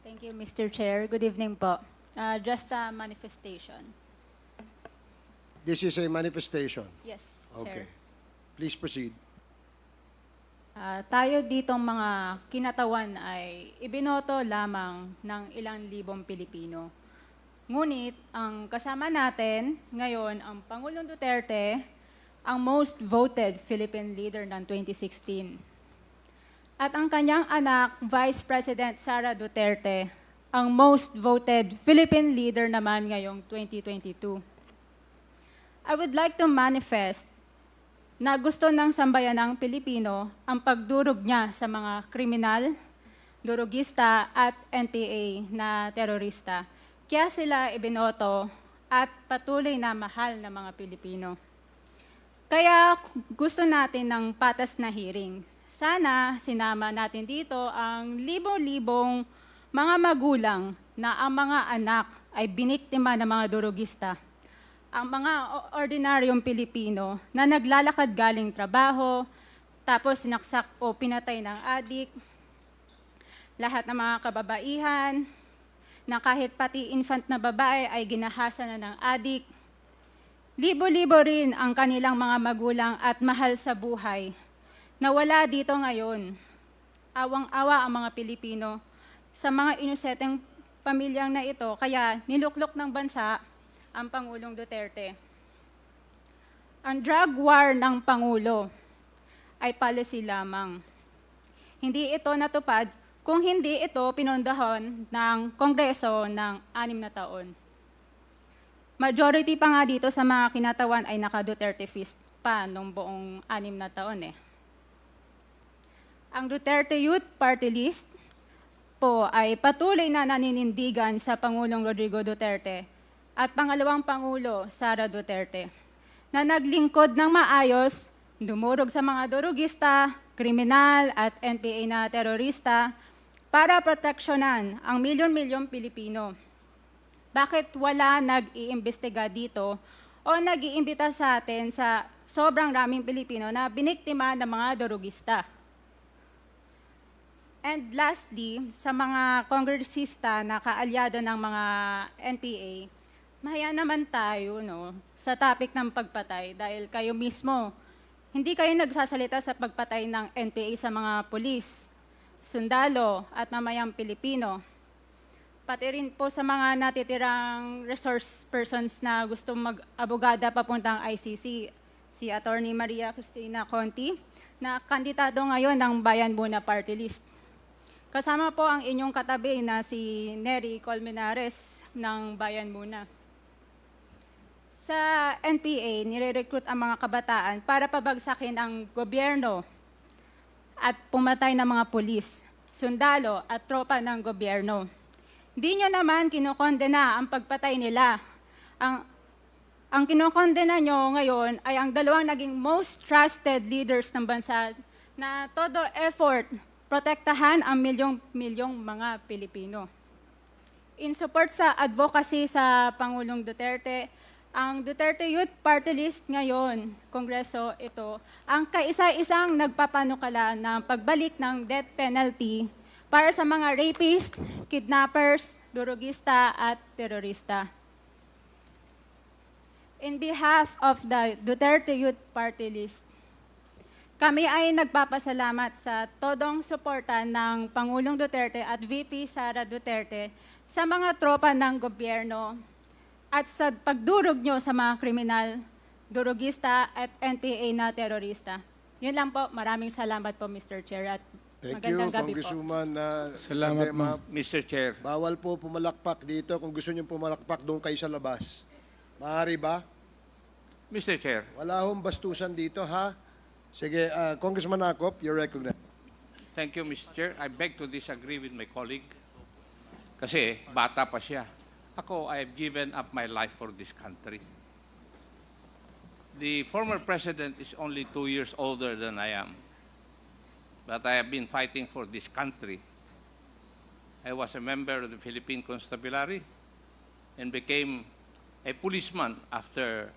Thank you, Mr. Chair. Good evening po. Just a manifestation. This is a manifestation. Yes, Okay. Chair. Please proceed. Tayo ditong mga kinatawan ay ibinoto lamang ng ilang libong Pilipino. Ngunit ang kasama natin ngayon ang Pangulong Duterte, ang most voted Philippine leader ng 2016. At ang kanyang anak, Vice President Sara Duterte, ang most voted Philippine leader naman ngayong 2022. I would like to manifest na gusto ng sambayanang Pilipino ang pagdurog niya sa mga kriminal, durugista at NPA na terorista. Kaya sila ibinoto at patuloy na mahal ng mga Pilipino. Kaya gusto natin ng patas na hearing. Sana sinama natin dito ang libong-libong mga magulang na ang mga anak ay biniktima ng mga durugista. Ang mga ordinaryong Pilipino na naglalakad galing trabaho, tapos sinaksak o pinatay ng adik, lahat ng mga kababaihan, na kahit pati infant na babae ay ginahasa na ng adik. Libo-libo rin ang kanilang mga magulang at mahal sa buhay na wala dito ngayon. Awang-awa ang mga Pilipino sa mga inosenteng pamilyang na ito, kaya niluklok ng bansa ang Pangulong Duterte. Ang drug war ng Pangulo ay policy lamang. Hindi ito natupad kung hindi ito pinondohan ng Kongreso ng 6 na taon. Majority pa nga dito sa mga kinatawan ay naka-Duterte fist pa nung buong 6 na taon eh. Ang Duterte Youth Party List po ay patuloy na naninindigan sa Pangulong Rodrigo Duterte at pangalawang Pangulo, Sara Duterte, na naglingkod ng maayos, dumurog sa mga durugista, kriminal at NPA na terorista para proteksyonan ang milyon-milyong Pilipino. Bakit wala nag-iimbestiga dito o nag-iimbita sa atin sa sobrang raming Pilipino na biniktima ng mga durugista? And lastly, sa mga kongresista na kaalyado ng mga NPA, mahaya naman tayo sa topic ng pagpatay dahil kayo mismo, hindi kayo nagsasalita sa pagpatay ng NPA sa mga pulis, sundalo at mamayang Pilipino. Pati rin po sa mga natitirang resource persons na gusto mag-abogada papuntang ICC, si Attorney Maria Cristina Conti, na kandidato ngayon ng Bayan Muna Party List. Kasama po ang inyong katabi na si Nery Colmenares ng Bayan Muna. Sa NPA, nire-recruit ang mga kabataan para pabagsakin ang gobyerno at pumatay ng mga pulis, sundalo at tropa ng gobyerno. Di nyo naman kinokondena ang pagpatay nila. Ang kinokondena nyo ngayon ay ang dalawang naging most trusted leaders ng bansa na todo effort protektahan ang milyong-milyong mga Pilipino. In support sa advocacy sa Pangulong Duterte, ang Duterte Youth Party List ngayon, Kongreso ito, ang kaisa-isang nagpapanukala ng pagbalik ng death penalty para sa mga rapist, kidnappers, durugista at terorista. In behalf of the Duterte Youth Party List, kami ay nagpapasalamat sa todong suporta ng Pangulong Duterte at VP Sara Duterte sa mga tropa ng gobyerno at sa pagdurog nyo sa mga kriminal, durugista at NPA na terorista. Yun lang po. Maraming salamat po, Mr. Chair. At Thank you, magandang gabi po. Congresswoman. Salamat, Ma'am. Mr. Chair. Bawal po pumalakpak dito. Kung gusto niyo pumalakpak, doon kayo sa labas. Maaari ba? Mr. Chair, Wala hong bastusan dito, ha? Sige, Congressman Acop, you're recognized. thank you, Mr. Chair. I beg to disagree with my colleague. Kasi bata pa siya. Ako, I have given up my life for this country. The former president is only 2 years older than I am. But I have been fighting for this country. I was a member of the Philippine Constabulary and became a policeman after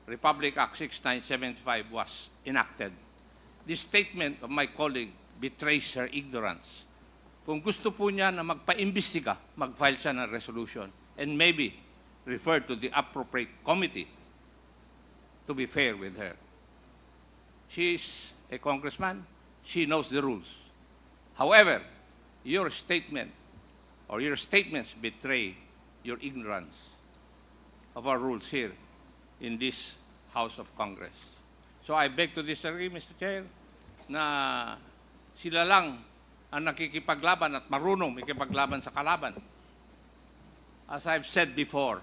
Republic Act 6975 was enacted. This statement of my colleague betrays her ignorance. kung gusto po niya na magpa-imbestiga, mag-file siya ng resolution and maybe refer to the appropriate committee to be fair with her. She is a congressman. She knows the rules. However, your statement or your statements betray your ignorance of our rules here in this House of Congress. So I beg to disagree, Mr. Chair, na sila lang ang nakikipaglaban at marunong makipaglaban sa kalaban. As I've said before,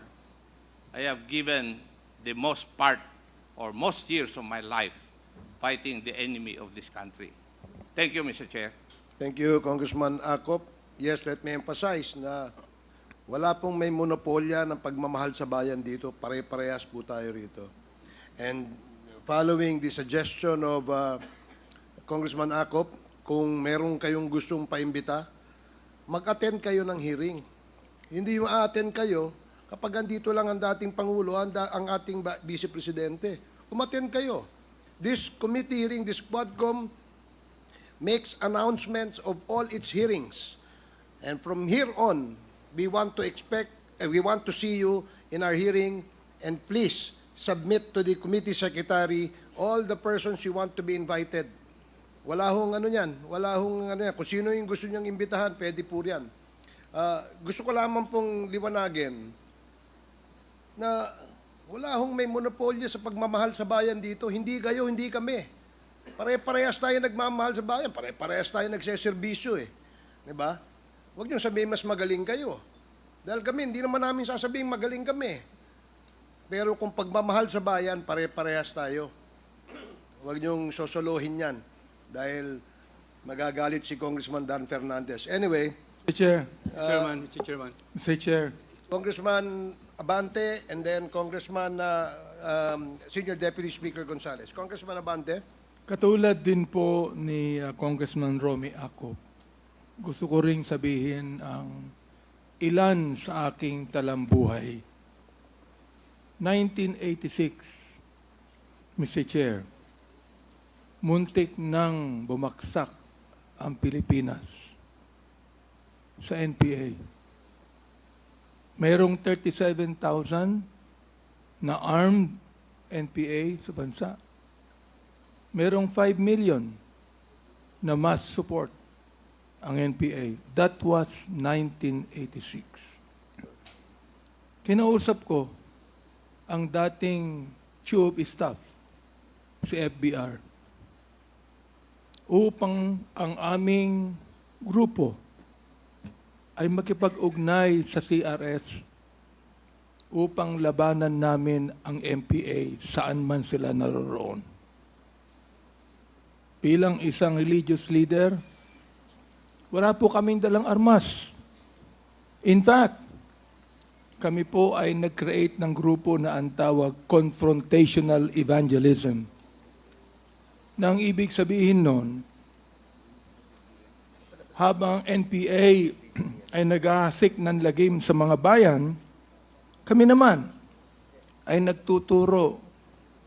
I have given the most part or most years of my life fighting the enemy of this country. Thank you, Mr. Chair. Thank you, Congressman Acop. Yes, let me emphasize na wala pong may monopolya ng pagmamahal sa bayan dito. Pare-parehas po tayo rito. And following the suggestion of Congressman Acop, kung meron kayong gustong paimbita, mag-attend kayo ng hearing. Hindi yung a-attend kayo kapag andito lang ang dating Pangulo, ang ating Vice Presidente. Umattend kayo. This committee hearing, this Quadcom, makes announcements of all its hearings. And from here on, we want to see you in our hearing, and please submit to the committee secretary all the persons you want to be invited. Wala hong ano yan, kung sino yung gusto niyang imbitahan, pwede po yan. Gusto ko lamang pong liwanagin na wala hong may monopolya sa pagmamahal sa bayan dito. Hindi kayo, hindi kami. Pare-parehas tayo nagmamahal sa bayan, pare-parehas tayo nagseserbisyo eh. Diba? Huwag niyong sabihin mas magaling kayo. Dahil kami, hindi naman namin sasabihin magaling kami. Pero kung pagmamahal sa bayan, pare-parehas tayo. Huwag niyong sosolohin yan. Dahil magagalit si Congressman Dan Fernandez. Anyway, Mr. Chair, Mr. Chairman. Mr. Chair, Congressman Abante and then Congressman Senior Deputy Speaker Gonzales. Congressman Abante. katulad din po ni Congressman Romy Acop, gusto ko ring sabihin ang ilan sa aking talambuhay. 1986, Mr. Chair, muntik nang bumagsak ang Pilipinas sa NPA. Mayroong 37,000 na armed NPA sa bansa. Mayroong 5 million na mass support ang NPA. That was 1986. Kinausap ko ang dating Chief of Staff, si FBR, upang ang aming grupo ay makipag-ugnay sa CRS upang labanan namin ang MPA saan man sila naroroon. Bilang isang religious leader, wala po kaming dalang armas. In fact, kami po ay nag-create ng grupo na ang tawag confrontational evangelism. Na ang ibig sabihin nun, habang NPA ay naghahasik ng lagim sa mga bayan, kami naman ay nagtuturo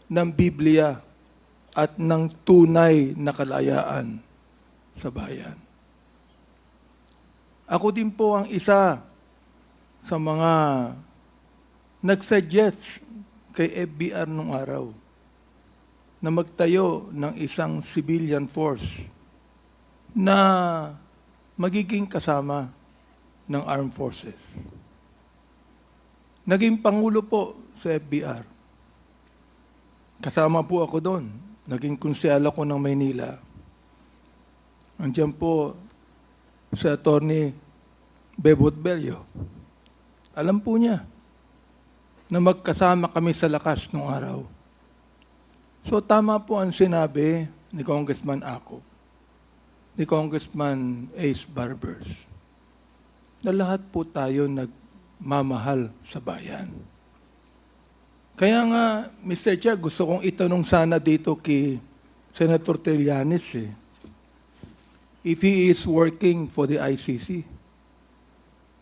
ng Biblia at ng tunay na kalayaan sa bayan. Ako din po ang isa sa mga nag-suggest kay FBR nung araw na magtayo ng isang civilian force na magiging kasama ng armed forces. Naging pangulo po sa FBR. Kasama po ako doon. Naging konsyal ako ng Maynila. Andiyan po si Atty. Bebot Bello. Alam po niya na magkasama kami sa lakas nung araw. So tama po ang sinabi ni Congressman Acop, ni Congressman Ace Barbers, na lahat po tayo nagmamahal sa bayan. Kaya nga, Mr. Chair, gusto kong itanong sana dito kay Senator Trillanes, if he is working for the ICC.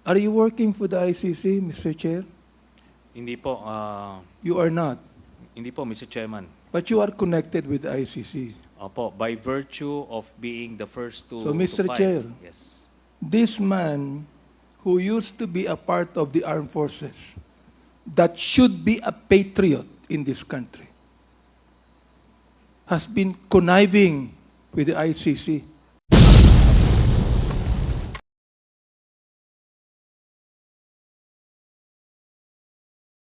Are you working for the ICC, Mr. Chair? Hindi po, You are not. hindi po, Mr. Chairman. But you are connected with the ICC. Opo, by virtue of being the first to So, Mr. file. Chair. Yes. this man who used to be a part of the armed forces that should be a patriot in this country has been conniving with the ICC